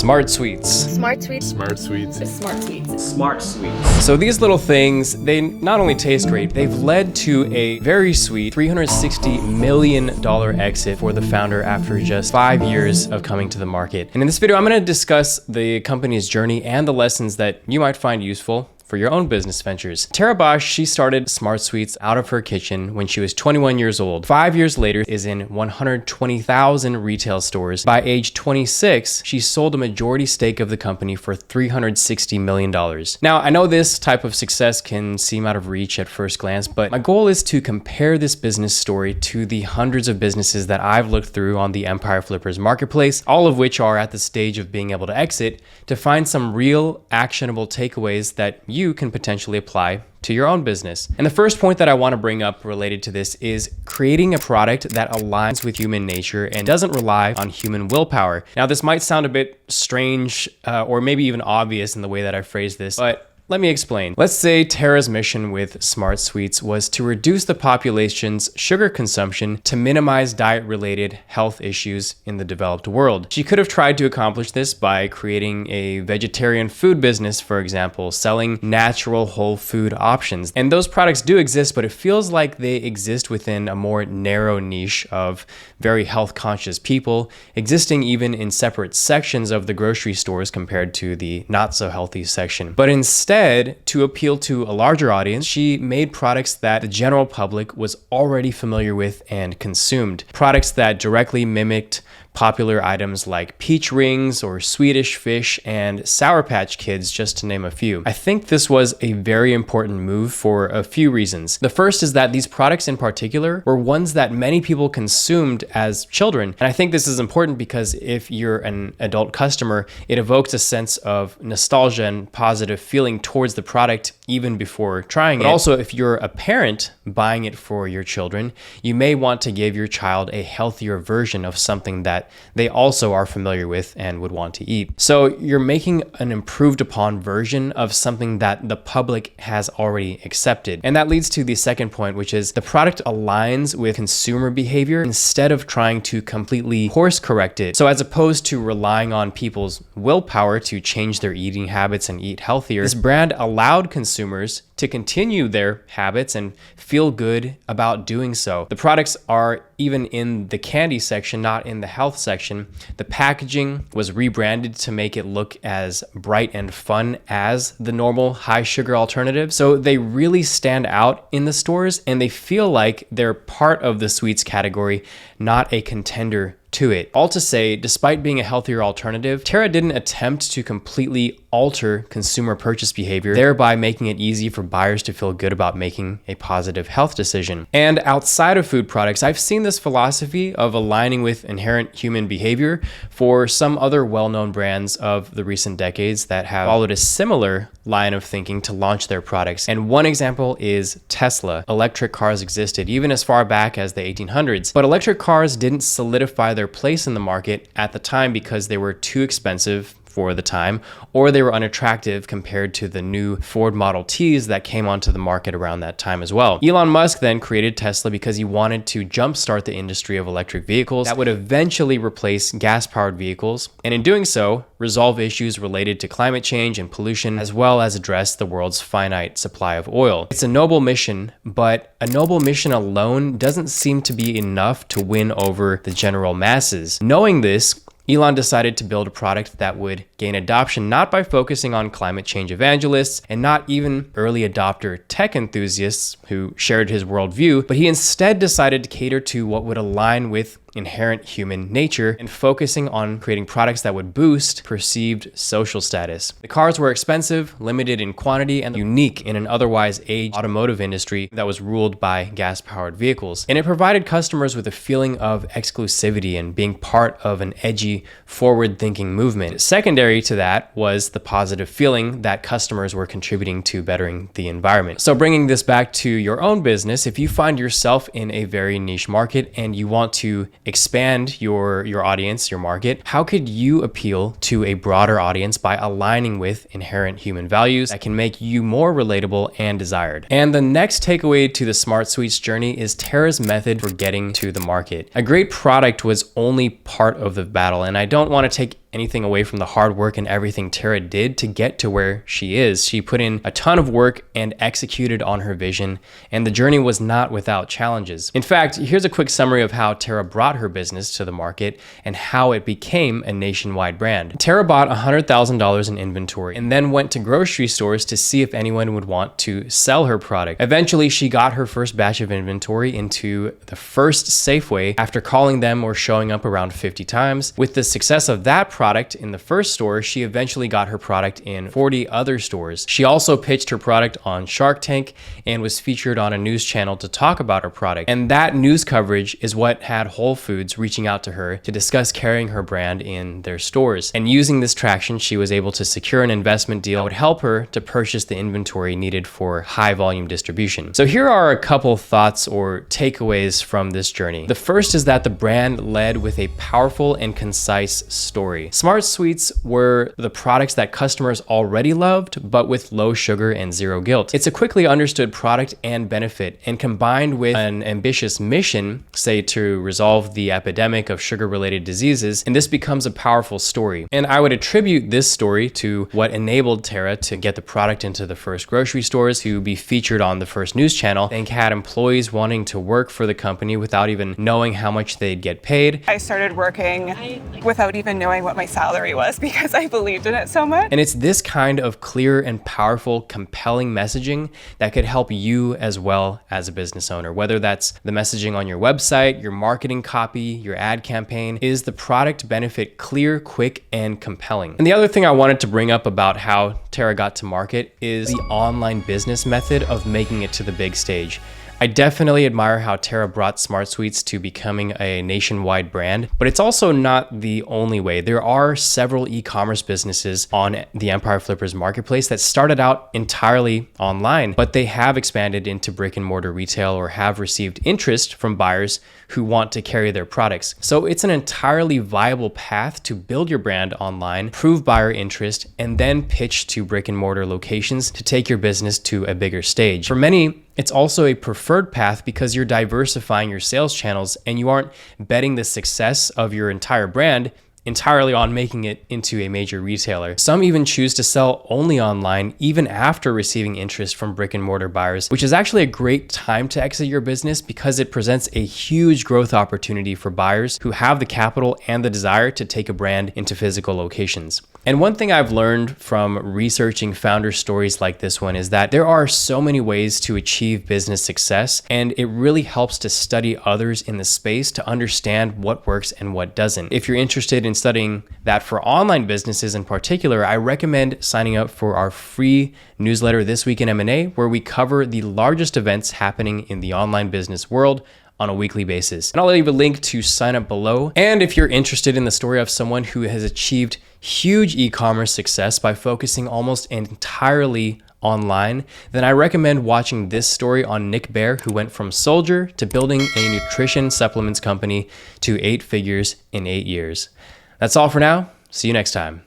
Smart sweets. Smart sweets. Smart sweets. Smart sweets. Smart sweets. So these little things, they not only taste great, they've led to a very sweet $360 million exit for the founder after just 5 years of coming to the market. And in this video, I'm going to discuss the company's journey and the lessons that you might find useful for your own business ventures. Tara Bosch, she started Smart Sweets out of her kitchen when she was 21 years old. 5 years later, is in 120,000 retail stores. By age 26, she sold a majority stake of the company for $360 million. Now, I know this type of success can seem out of reach at first glance, but my goal is to compare this business story to the hundreds of businesses that I've looked through on the Empire Flippers marketplace, all of which are at the stage of being able to exit, to find some real actionable takeaways that you can potentially apply to your own business. And the first point that I want to bring up related to this is creating a product that aligns with human nature and doesn't rely on human willpower. Now, this might sound a bit strange or maybe even obvious in the way that I phrase this, but let me explain. Let's say Tara's mission with Smart Sweets was to reduce the population's sugar consumption to minimize diet-related health issues in the developed world. She could have tried to accomplish this by creating a vegetarian food business, for example, selling natural whole food options. And those products do exist, but it feels like they exist within a more narrow niche of very health-conscious people, existing even in separate sections of the grocery stores compared to the not-so-healthy section. But instead, to appeal to a larger audience, she made products that the general public was already familiar with and consumed. Products that directly mimicked popular items like peach rings or Swedish fish and Sour Patch Kids, just to name a few. I think this was a very important move for a few reasons. The first is that these products in particular were ones that many people consumed as children. And I think this is important because if you're an adult customer, it evokes a sense of nostalgia and positive feeling towards the product even before trying it. But also, if you're a parent buying it for your children, you may want to give your child a healthier version of something that they also are familiar with and would want to eat. So you're making an improved upon version of something that the public has already accepted. And that leads to the second point, which is the product aligns with consumer behavior instead of trying to completely course correct it. So as opposed to relying on people's willpower to change their eating habits and eat healthier, this brand allowed consumers to continue their habits and feel good about doing so. The products are even in the candy section, not in the health section. The packaging was rebranded to make it look as bright and fun as the normal high sugar alternative. So they really stand out in the stores and they feel like they're part of the sweets category, not a contender to it. All to say, despite being a healthier alternative, Tara didn't attempt to completely alter consumer purchase behavior, thereby making it easy for buyers to feel good about making a positive health decision. And outside of food products, I've seen this philosophy of aligning with inherent human behavior for some other well-known brands of the recent decades that have followed a similar line of thinking to launch their products. And one example is Tesla. Electric cars existed even as far back as the 1800s, but electric cars didn't solidify their place in the market at the time because they were too expensive for the time, or they were unattractive compared to the new Ford Model Ts that came onto the market around that time as well. Elon Musk then created Tesla because he wanted to jumpstart the industry of electric vehicles that would eventually replace gas-powered vehicles, and in doing so, resolve issues related to climate change and pollution, as well as address the world's finite supply of oil. It's a noble mission, but a noble mission alone doesn't seem to be enough to win over the general masses. Knowing this, Elon decided to build a product that would gain adoption not by focusing on climate change evangelists and not even early adopter tech enthusiasts who shared his worldview, but he instead decided to cater to what would align with inherent human nature and focusing on creating products that would boost perceived social status. The cars were expensive, limited in quantity, and unique in an otherwise aged automotive industry that was ruled by gas-powered vehicles. And it provided customers with a feeling of exclusivity and being part of an edgy, forward-thinking movement. Secondary to that was the positive feeling that customers were contributing to bettering the environment. So bringing this back to your own business, if you find yourself in a very niche market and you want to expand your audience, your market, how could you appeal to a broader audience by aligning with inherent human values that can make you more relatable and desired? And the next takeaway to the Smart Sweets journey is Tara's method for getting to the market. A great product was only part of the battle, and I don't want to take anything away from the hard work and everything Tara did to get to where she is. She put in a ton of work and executed on her vision, and the journey was not without challenges. In fact, here's a quick summary of how Tara brought her business to the market and how it became a nationwide brand. Tara bought $100,000 in inventory and then went to grocery stores to see if anyone would want to sell her product. Eventually, she got her first batch of inventory into the first Safeway after calling them or showing up around 50 times. With the success of that product in the first store, she eventually got her product in 40 other stores. She also pitched her product on Shark Tank and was featured on a news channel to talk about her product. And that news coverage is what had Whole Foods reaching out to her to discuss carrying her brand in their stores. And using this traction, she was able to secure an investment deal that would help her to purchase the inventory needed for high volume distribution. So here are a couple thoughts or takeaways from this journey. The first is that the brand led with a powerful and concise story. Smart Sweets were the products that customers already loved, but with low sugar and zero guilt. It's a quickly understood product and benefit, and combined with an ambitious mission, say to resolve the epidemic of sugar-related diseases, and this becomes a powerful story. And I would attribute this story to what enabled Tara to get the product into the first grocery stores, to be featured on the first news channel, and had employees wanting to work for the company without even knowing how much they'd get paid. I started working without even knowing what my salary was because I believed in it so much. And it's this kind of clear and powerful, compelling messaging that could help you as well as a business owner, whether that's the messaging on your website, your marketing copy, your ad campaign. Is the product benefit clear, quick, and compelling? And the other thing I wanted to bring up about how Tara got to market is the online business method of making it to the big stage. I definitely admire how Tara brought Smart Sweets to becoming a nationwide brand, but it's also not the only way. There are several e-commerce businesses on the Empire Flippers marketplace that started out entirely online, but they have expanded into brick and mortar retail or have received interest from buyers who want to carry their products. So it's an entirely viable path to build your brand online, prove buyer interest, and then pitch to brick and mortar locations to take your business to a bigger stage. For many, it's also a preferred path because you're diversifying your sales channels and you aren't betting the success of your entire brand entirely on making it into a major retailer. Some even choose to sell only online even after receiving interest from brick and mortar buyers, which is actually a great time to exit your business because it presents a huge growth opportunity for buyers who have the capital and the desire to take a brand into physical locations. And one thing I've learned from researching founder stories like this one is that there are so many ways to achieve business success, and it really helps to study others in the space to understand what works and what doesn't. If you're interested in studying that for online businesses in particular, I recommend signing up for our free newsletter This Week in M&A, where we cover the largest events happening in the online business world on a weekly basis. And I'll leave a link to sign up below. And if you're interested in the story of someone who has achieved huge e-commerce success by focusing almost entirely online, then I recommend watching this story on Nick Bear, who went from soldier to building a nutrition supplements company to 8 figures in 8 years. That's all for now. See you next time.